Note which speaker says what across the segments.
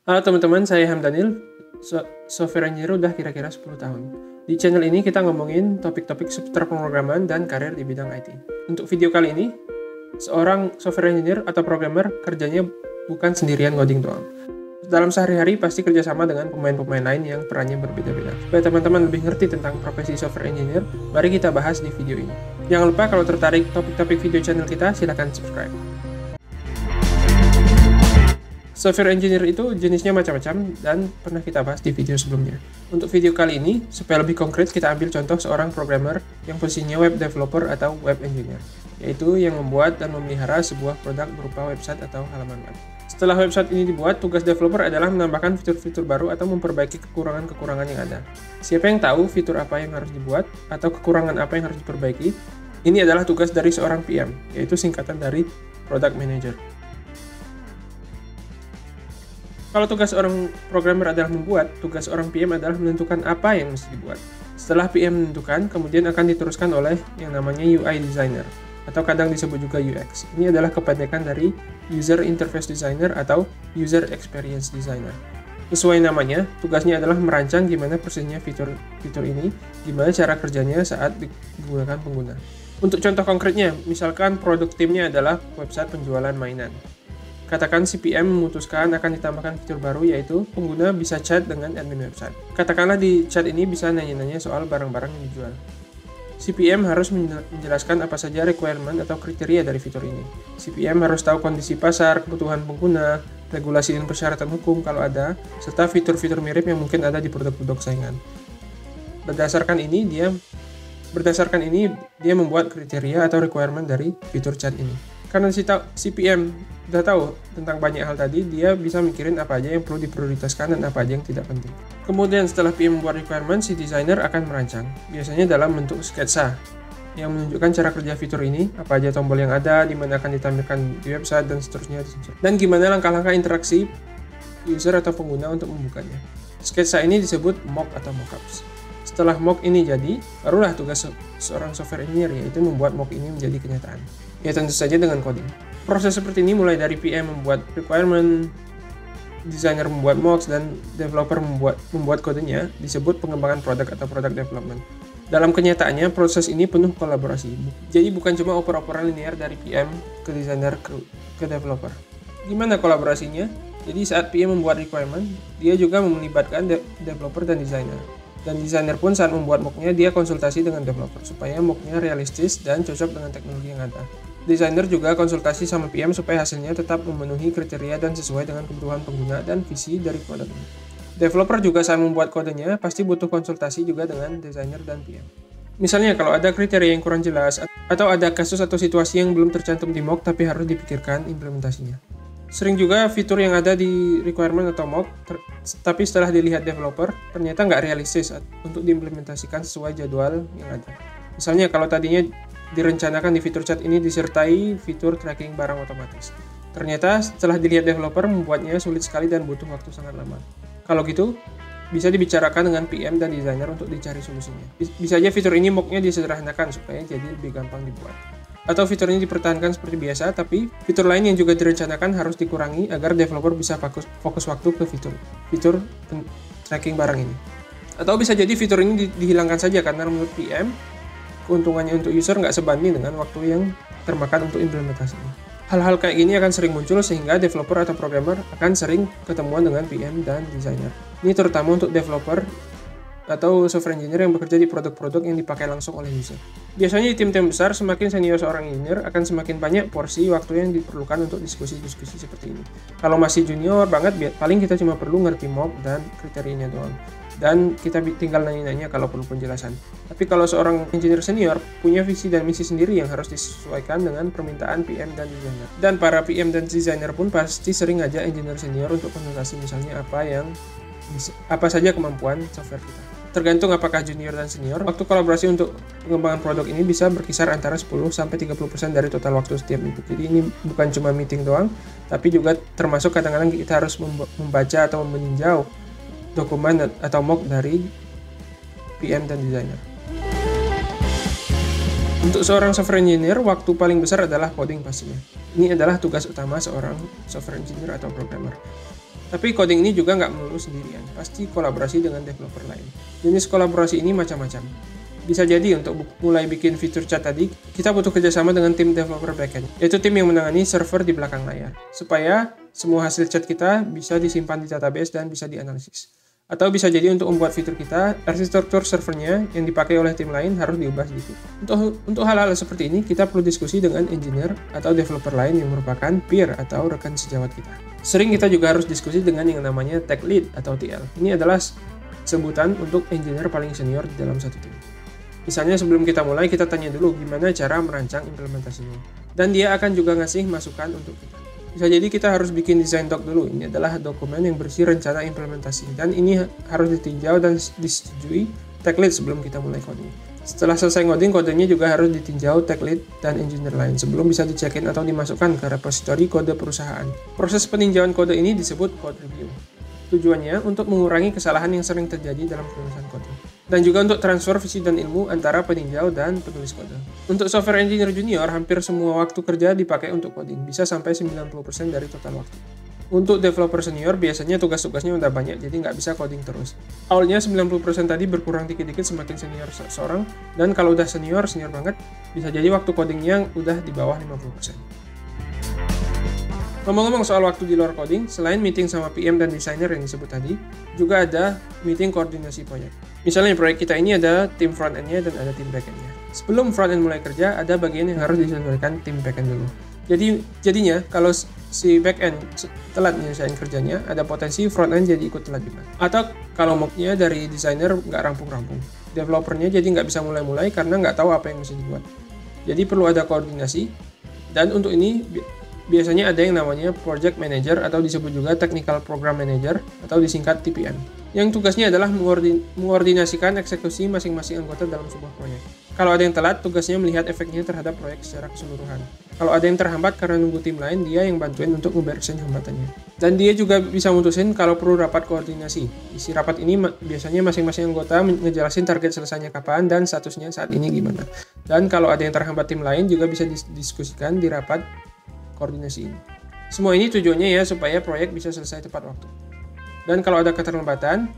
Speaker 1: Halo teman-teman, saya Hamdanil, software engineer udah kira-kira 10 tahun. Di channel ini kita ngomongin topik-topik seputar pemrograman dan karir di bidang IT. Untuk video kali ini, seorang software engineer atau programmer kerjanya bukan sendirian ngoding doang. Dalam sehari-hari pasti kerjasama dengan pemain-pemain lain yang perannya berbeda-beda. Supaya teman-teman lebih ngerti tentang profesi software engineer, mari kita bahas di video ini. Jangan lupa kalau tertarik topik-topik video channel kita, silahkan subscribe. Software engineer itu jenisnya macam-macam dan pernah kita bahas di video sebelumnya. Untuk video kali ini, supaya lebih konkret kita ambil contoh seorang programmer yang posisinya web developer atau web engineer, yaitu yang membuat dan memelihara sebuah produk berupa website atau halaman web. Setelah website ini dibuat, tugas developer adalah menambahkan fitur-fitur baru atau memperbaiki kekurangan-kekurangan yang ada. Siapa yang tahu fitur apa yang harus dibuat atau kekurangan apa yang harus diperbaiki? Ini adalah tugas dari seorang PM, yaitu singkatan dari Product Manager. Kalau tugas orang programmer adalah membuat, tugas orang PM adalah menentukan apa yang mesti dibuat. Setelah PM menentukan, kemudian akan diteruskan oleh yang namanya UI Designer, atau kadang disebut juga UX. Ini adalah kependekan dari User Interface Designer atau User Experience Designer. Sesuai namanya, tugasnya adalah merancang gimana persisnya fitur ini, gimana cara kerjanya saat digunakan pengguna. Untuk contoh konkretnya, misalkan produk timnya adalah website penjualan mainan. Katakan si PM memutuskan akan ditambahkan fitur baru, yaitu pengguna bisa chat dengan admin website. Katakanlah di chat ini bisa nanya-nanya soal barang-barang yang dijual. Si PM harus menjelaskan apa saja requirement atau kriteria dari fitur ini. Si PM harus tahu kondisi pasar, kebutuhan pengguna, regulasi dan persyaratan hukum kalau ada, serta fitur-fitur mirip yang mungkin ada di produk-produk saingan. Berdasarkan ini dia membuat kriteria atau requirement dari fitur chat ini. Karena si PM udah tahu tentang banyak hal tadi, dia bisa mikirin apa aja yang perlu diprioritaskan dan apa aja yang tidak penting. Kemudian setelah PM membuat requirement, si designer akan merancang, biasanya dalam bentuk sketsa, yang menunjukkan cara kerja fitur ini, apa aja tombol yang ada, di mana akan ditampilkan di website, dan seterusnya. Dan gimana langkah-langkah interaksi user atau pengguna untuk membukanya. Sketsa ini disebut mock atau mockups. Setelah mock ini jadi, barulah tugas seorang software engineer, yaitu membuat mock ini menjadi kenyataan. Ya tentu saja dengan coding. Proses seperti ini mulai dari PM membuat requirement, designer membuat mocks, dan developer membuat kodenya disebut pengembangan produk atau product development. Dalam kenyataannya, proses ini penuh kolaborasi. Jadi bukan cuma oper-operan linear dari PM ke designer ke developer. Gimana kolaborasinya? Jadi saat PM membuat requirement, dia juga melibatkan developer dan designer. Dan designer pun saat membuat mocknya, dia konsultasi dengan developer supaya mocknya realistis dan cocok dengan teknologi yang ada. Designer juga konsultasi sama PM supaya hasilnya tetap memenuhi kriteria dan sesuai dengan kebutuhan pengguna dan visi dari produk ini. Developer juga saat membuat kodenya pasti butuh konsultasi juga dengan designer dan PM. Misalnya kalau ada kriteria yang kurang jelas atau ada kasus atau situasi yang belum tercantum di mock tapi harus dipikirkan implementasinya. Sering juga fitur yang ada di requirement atau mock, tapi setelah dilihat developer, ternyata nggak realistis untuk diimplementasikan sesuai jadwal yang ada. Misalnya kalau tadinya direncanakan di fitur chat ini disertai fitur tracking barang otomatis. Ternyata setelah dilihat developer membuatnya sulit sekali dan butuh waktu sangat lama. Kalau gitu, bisa dibicarakan dengan PM dan designer untuk dicari solusinya. Bisa aja fitur ini mocknya disederhanakan supaya jadi lebih gampang dibuat. Atau fitur ini dipertahankan seperti biasa, tapi fitur lain yang juga direncanakan harus dikurangi agar developer bisa fokus waktu ke fitur tracking barang ini. Atau bisa jadi fitur ini dihilangkan saja karena menurut PM, keuntungannya untuk user nggak sebanding dengan waktu yang termakan untuk implementasinya. Hal-hal kayak gini akan sering muncul sehingga developer atau programmer akan sering ketemuan dengan PM dan designer. Ini terutama untuk developer atau software engineer yang bekerja di produk-produk yang dipakai langsung oleh user. Biasanya di tim-tim besar, semakin senior seorang engineer akan semakin banyak porsi waktu yang diperlukan untuk diskusi-diskusi seperti ini. Kalau masih junior banget, paling kita cuma perlu ngerti mock dan kriterianya doang. Dan kita tinggal nanya-nanya kalau perlu penjelasan. Tapi kalau seorang engineer senior punya visi dan misi sendiri yang harus disesuaikan dengan permintaan PM dan designer. Dan para PM dan designer pun pasti sering ngajak engineer senior untuk konsultasi, misalnya apa saja kemampuan software kita. Tergantung apakah junior dan senior, waktu kolaborasi untuk pengembangan produk ini bisa berkisar antara 10-30% dari total waktu setiap minggu. Jadi ini bukan cuma meeting doang, tapi juga termasuk kadang-kadang kita harus membaca atau meninjau dokumen atau mock dari PM dan designer. Untuk seorang software engineer, waktu paling besar adalah coding pastinya. Ini adalah tugas utama seorang software engineer atau programmer. Tapi coding ini juga nggak melulu sendirian, pasti kolaborasi dengan developer lain. Jenis kolaborasi ini macam-macam. Bisa jadi untuk mulai bikin fitur chat tadi, kita butuh kerjasama dengan tim developer backend, yaitu tim yang menangani server di belakang layar, supaya semua hasil chat kita bisa disimpan di database dan bisa dianalisis. Atau bisa jadi untuk membuat fitur kita, arsitektur servernya yang dipakai oleh tim lain harus diubah sedikit. Untuk hal-hal seperti ini, kita perlu diskusi dengan engineer atau developer lain yang merupakan peer atau rekan sejawat kita. Sering kita juga harus diskusi dengan yang namanya tech lead atau TL. Ini adalah sebutan untuk engineer paling senior di dalam satu tim. Misalnya sebelum kita mulai, kita tanya dulu gimana cara merancang implementasinya. Dan dia akan juga ngasih masukan untuk kita. Bisa jadi kita harus bikin design doc dulu. Ini adalah dokumen yang berisi rencana implementasi. Dan ini harus ditinjau dan disetujui tech lead sebelum kita mulai coding. Setelah selesai coding, kodenya juga harus ditinjau tech lead dan engineer lain sebelum bisa dicekin atau dimasukkan ke repositori kode perusahaan. Proses peninjauan kode ini disebut code review. Tujuannya untuk mengurangi kesalahan yang sering terjadi dalam penulisan kode. Dan juga untuk transfer visi dan ilmu antara peninjau dan penulis kode. Untuk software engineer junior, hampir semua waktu kerja dipakai untuk coding, bisa sampai 90% dari total waktu. Untuk developer senior, biasanya tugas-tugasnya udah banyak, jadi nggak bisa coding terus. Awalnya 90% tadi berkurang dikit-dikit semakin senior seorang, dan kalau udah senior banget, bisa jadi waktu codingnya udah di bawah 50%. Ngomong-ngomong soal waktu di luar coding, selain meeting sama PM dan desainer yang disebut tadi, juga ada meeting koordinasi proyek. Misalnya proyek kita ini ada tim front-end-nya dan ada tim back-end-nya. Sebelum front-end mulai kerja, ada bagian yang harus diselesaikan tim back-end dulu. Jadinya, kalau si back-end telat menyelesaikan kerjanya, ada potensi front-end jadi ikut telat juga. Atau kalau mock-nya dari desainer nggak rampung-rampung. Developernya jadi nggak bisa mulai-mulai karena nggak tahu apa yang mesti dibuat. Jadi perlu ada koordinasi, dan untuk ini biasanya ada yang namanya Project Manager atau disebut juga Technical Program Manager atau disingkat TPM. Yang tugasnya adalah mengordinasikan eksekusi masing-masing anggota dalam sebuah proyek. Kalau ada yang telat, tugasnya melihat efeknya terhadap proyek secara keseluruhan. Kalau ada yang terhambat karena nunggu tim lain, dia yang bantuin untuk memberesin hambatannya. Dan dia juga bisa mutusin kalau perlu rapat koordinasi. Isi rapat ini biasanya masing-masing anggota ngejelasin target selesainya kapan dan statusnya saat ini gimana. Dan kalau ada yang terhambat tim lain juga bisa didiskusikan di rapat koordinasi ini. Semua ini tujuannya ya supaya proyek bisa selesai tepat waktu. Dan kalau ada keterlambatan,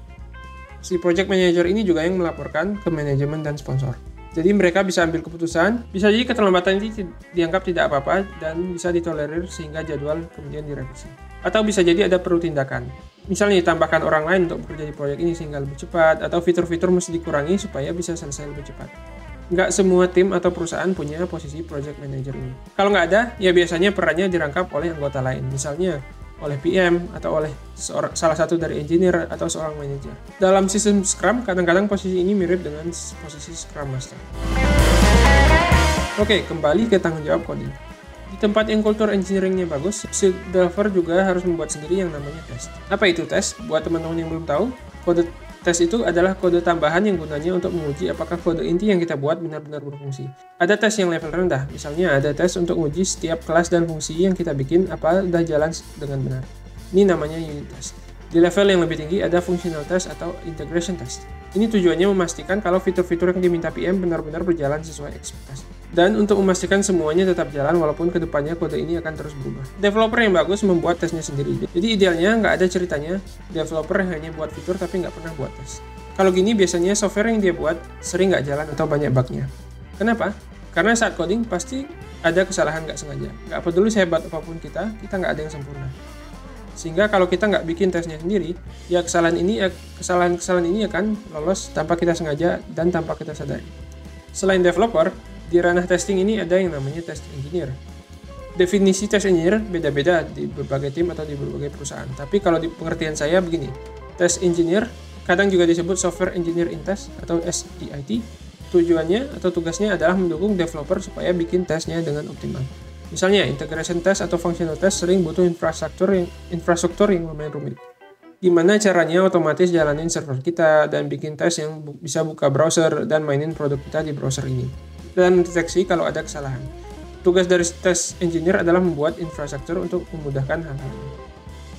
Speaker 1: si project manager ini juga yang melaporkan ke manajemen dan sponsor. Jadi mereka bisa ambil keputusan, bisa jadi keterlambatan ini dianggap tidak apa-apa dan bisa ditolerir sehingga jadwal kemudian direvisi. Atau bisa jadi ada perlu tindakan. Misalnya ditambahkan orang lain untuk bekerja di proyek ini sehingga lebih cepat, atau fitur-fitur mesti dikurangi supaya bisa selesai lebih cepat. Nggak semua tim atau perusahaan punya posisi project manager ini. Kalau nggak ada, ya biasanya perannya dirangkap oleh anggota lain, misalnya oleh PM atau oleh salah satu dari engineer atau seorang manajer. Dalam sistem Scrum, kadang-kadang posisi ini mirip dengan posisi Scrum Master. Oke, kembali ke tanggung jawab coding. Di tempat yang kultur engineeringnya bagus, si developer juga harus membuat sendiri yang namanya test. Apa itu tes? Buat teman-teman yang belum tahu, kode tes itu adalah kode tambahan yang gunanya untuk menguji apakah kode inti yang kita buat benar-benar berfungsi. Ada tes yang level rendah, misalnya ada tes untuk menguji setiap kelas dan fungsi yang kita bikin apa udah jalan dengan benar. Ini namanya unit test. Di level yang lebih tinggi ada functional test atau integration test. Ini tujuannya memastikan kalau fitur-fitur yang diminta PM benar-benar berjalan sesuai ekspektasi. Dan untuk memastikan semuanya tetap jalan walaupun kedepannya kode ini akan terus berubah. Developer yang bagus membuat tesnya sendiri. Jadi idealnya nggak ada ceritanya developer yang hanya buat fitur tapi nggak pernah buat tes. Kalau gini biasanya software yang dia buat sering nggak jalan atau banyak bugnya. Kenapa? Karena saat coding pasti ada kesalahan nggak sengaja. Nggak peduli sehebat apapun kita nggak ada yang sempurna. Sehingga kalau kita nggak bikin tesnya sendiri, ya kesalahan ini akan lolos tanpa kita sengaja dan tanpa kita sadari. Selain developer, di ranah testing ini ada yang namanya test engineer. Definisi test engineer beda-beda di berbagai tim atau di berbagai perusahaan. Tapi kalau di pengertian saya begini, test engineer kadang juga disebut software engineer in test atau SEIT. Tujuannya atau tugasnya adalah mendukung developer supaya bikin tesnya dengan optimal. Misalnya, integration test atau functional test sering butuh infrastruktur yang lumayan rumit. Gimana caranya otomatis jalanin server kita dan bikin tes yang bisa buka browser dan mainin produk kita di browser ini. Dan deteksi kalau ada kesalahan. Tugas dari test engineer adalah membuat infrastruktur untuk memudahkan hal-hal ini.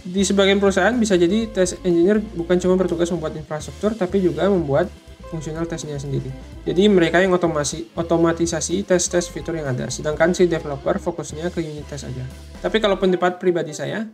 Speaker 1: Di sebagian perusahaan bisa jadi test engineer bukan cuma bertugas membuat infrastruktur, tapi juga membuat fungsional tesnya sendiri. Jadi mereka yang otomatisasi tes-tes fitur yang ada, sedangkan si developer fokusnya ke unit test aja. Tapi kalau pendapat pribadi saya,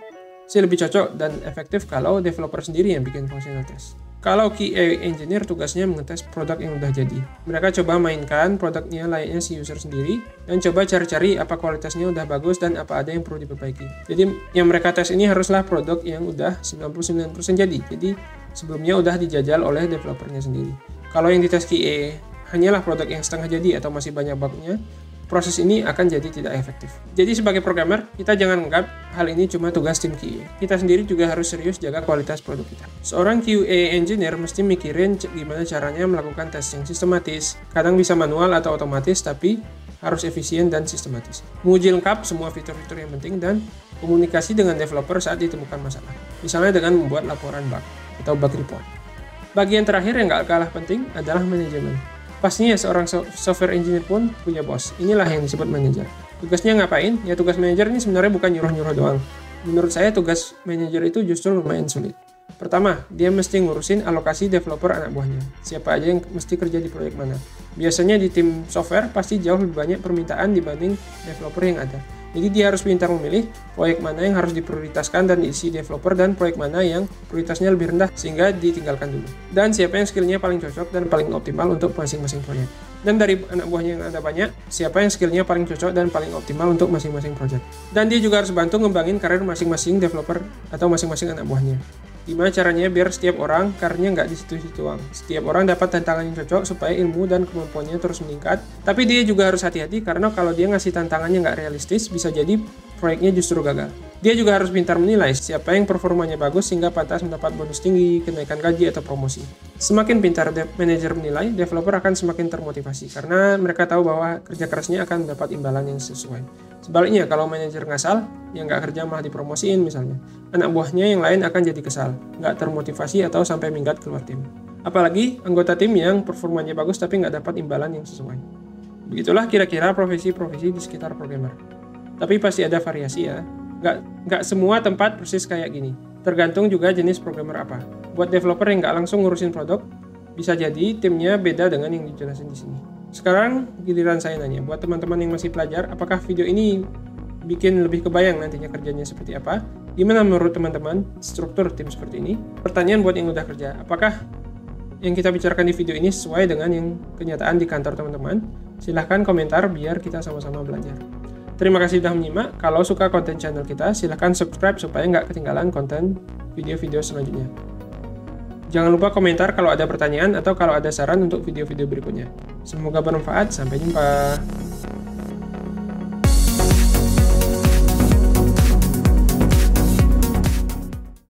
Speaker 1: sih lebih cocok dan efektif kalau developer sendiri yang bikin functional test. Kalau QA engineer tugasnya mengetes produk yang udah jadi. Mereka coba mainkan produknya layaknya si user sendiri dan coba cari-cari apa kualitasnya udah bagus dan apa ada yang perlu diperbaiki. Jadi yang mereka tes ini haruslah produk yang udah 99% jadi. Jadi sebelumnya udah dijajal oleh developernya sendiri. Kalau yang dites QA hanyalah produk yang setengah jadi atau masih banyak bugnya, proses ini akan jadi tidak efektif. Jadi sebagai programmer, kita jangan anggap hal ini cuma tugas tim QA. Kita sendiri juga harus serius jaga kualitas produk kita. Seorang QA engineer mesti mikirin gimana caranya melakukan tes yang sistematis. Kadang bisa manual atau otomatis, tapi harus efisien dan sistematis. Menguji lengkap semua fitur-fitur yang penting dan komunikasi dengan developer saat ditemukan masalah. Misalnya dengan membuat laporan bug atau bug report. Bagian terakhir yang gak kalah penting adalah manajemen. Pastinya seorang software engineer pun punya bos. Inilah yang disebut manajer. Tugasnya ngapain? Ya tugas manajer ini sebenarnya bukan nyuruh-nyuruh doang. Menurut saya tugas manajer itu justru lumayan sulit. Pertama, dia mesti ngurusin alokasi developer anak buahnya. Siapa aja yang mesti kerja di proyek mana. Biasanya di tim software pasti jauh lebih banyak permintaan dibanding developer yang ada. Jadi dia harus pintar memilih proyek mana yang harus diprioritaskan dan diisi developer dan proyek mana yang prioritasnya lebih rendah sehingga ditinggalkan dulu. Dan siapa yang skillnya paling cocok dan paling optimal untuk masing-masing proyek. Dan dari anak buahnya yang ada banyak, siapa yang skillnya paling cocok dan paling optimal untuk masing-masing proyek. Dan dia juga harus bantu ngembangin karir masing-masing developer atau masing-masing anak buahnya. Gimana caranya biar setiap orang karirnya nggak di situ-situ doang. Setiap orang dapat tantangan yang cocok supaya ilmu dan kemampuannya terus meningkat. Tapi dia juga harus hati-hati karena kalau dia ngasih tantangannya nggak realistis, bisa jadi proyeknya justru gagal. Dia juga harus pintar menilai siapa yang performanya bagus sehingga pantas mendapat bonus tinggi, kenaikan gaji, atau promosi. Semakin pintar manajer menilai, developer akan semakin termotivasi karena mereka tahu bahwa kerja kerasnya akan mendapat imbalan yang sesuai. Sebaliknya, kalau manajer ngasal, yang nggak kerja malah dipromosiin misalnya, anak buahnya yang lain akan jadi kesal, nggak termotivasi atau sampai minggat keluar tim. Apalagi anggota tim yang performanya bagus tapi nggak dapat imbalan yang sesuai. Begitulah kira-kira profesi-profesi di sekitar programmer. Tapi pasti ada variasi ya. Nggak semua tempat persis kayak gini. Tergantung juga jenis programmer apa. Buat developer yang nggak langsung ngurusin produk, bisa jadi timnya beda dengan yang dijelasin di sini. Sekarang giliran saya nanya, buat teman-teman yang masih pelajar, apakah video ini bikin lebih kebayang nantinya kerjanya seperti apa? Gimana menurut teman-teman struktur tim seperti ini? Pertanyaan buat yang udah kerja, apakah yang kita bicarakan di video ini sesuai dengan yang kenyataan di kantor teman-teman? Silahkan komentar biar kita sama-sama belajar. Terima kasih sudah menyimak. Kalau suka konten channel kita, silahkan subscribe supaya nggak ketinggalan konten video-video selanjutnya. Jangan lupa komentar kalau ada pertanyaan atau kalau ada saran untuk video-video berikutnya. Semoga bermanfaat. Sampai jumpa.